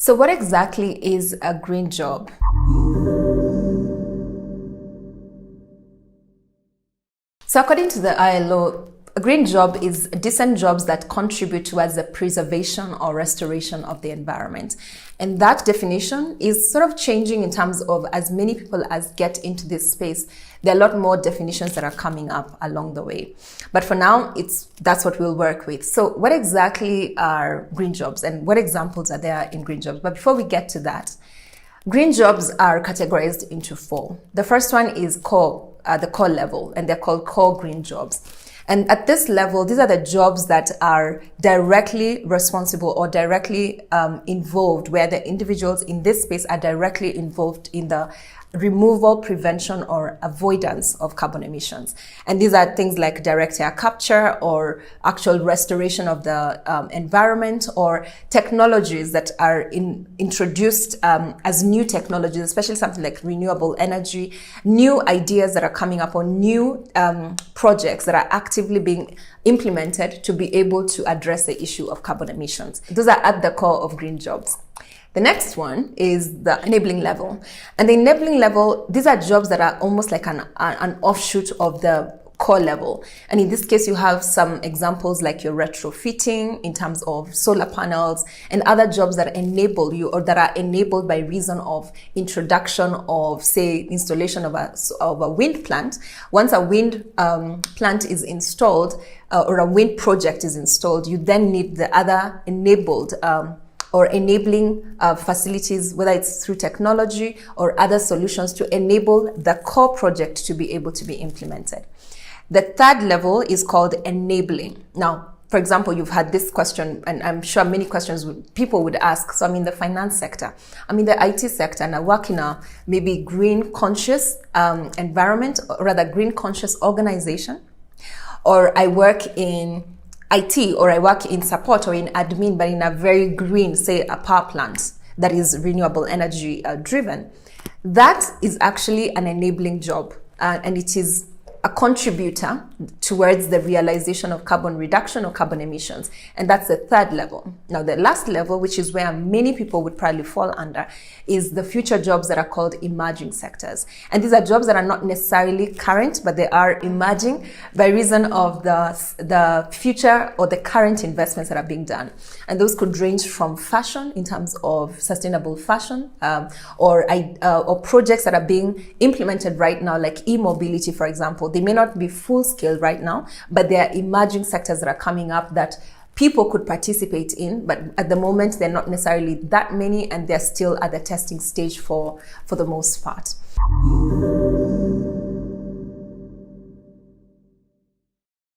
So what exactly is a green job? So according to the ILO, a green job is decent jobs that contribute towards the preservation or restoration of the environment. And that definition is sort of changing in terms of as many people as get into this space. There are a lot more definitions that are coming up along the way. But for now, that's what we'll work with. So what exactly are green jobs and what examples are there in green jobs? But before we get to that, green jobs are categorized into four. The first one is the core level, and they're called core green jobs. And at this level, these are the jobs that are directly responsible or directly involved, where the individuals in this space are directly involved in the removal, prevention, or avoidance of carbon emissions. And these are things like direct air capture or actual restoration of the environment, or technologies that are introduced as new technologies, especially something like renewable energy, new ideas that are coming up, or new projects that are actively being implemented to be able to address the issue of carbon emissions. Those are at the core of green jobs. The next one is the enabling level. And the enabling level, these are jobs that are almost like an offshoot of the core level. And in this case, you have some examples like your retrofitting in terms of solar panels and other jobs that enable you, or that are enabled by reason of introduction of, say, installation of a wind plant. Once a wind plant is installed, or a wind project is installed, you then need the other enabled or enabling facilities, whether it's through technology or other solutions, to enable the core project to be able to be implemented. The third level is called enabling. Now, for example, you've had this question, and I'm sure many questions people would ask. So I'm in the finance sector, I'm in the IT sector, and I work in a maybe green conscious environment, or rather green conscious organization, or I work in IT, or I work in support or in admin, but in a very green, say a power plant that is renewable energy driven. That is actually an enabling job, and it is a contributor towards the realization of carbon reduction or carbon emissions. And that's the third level. Now, the last level, which is where many people would probably fall under, is the future jobs that are called emerging sectors. And these are jobs that are not necessarily current, but they are emerging by reason of the future or the current investments that are being done. And those could range from fashion, in terms of sustainable fashion, or projects that are being implemented right now, like e-mobility, for example. They may not be full scale right now, but there are emerging sectors that are coming up that people could participate in, but at the moment they're not necessarily that many, and they're still at the testing stage for the most part.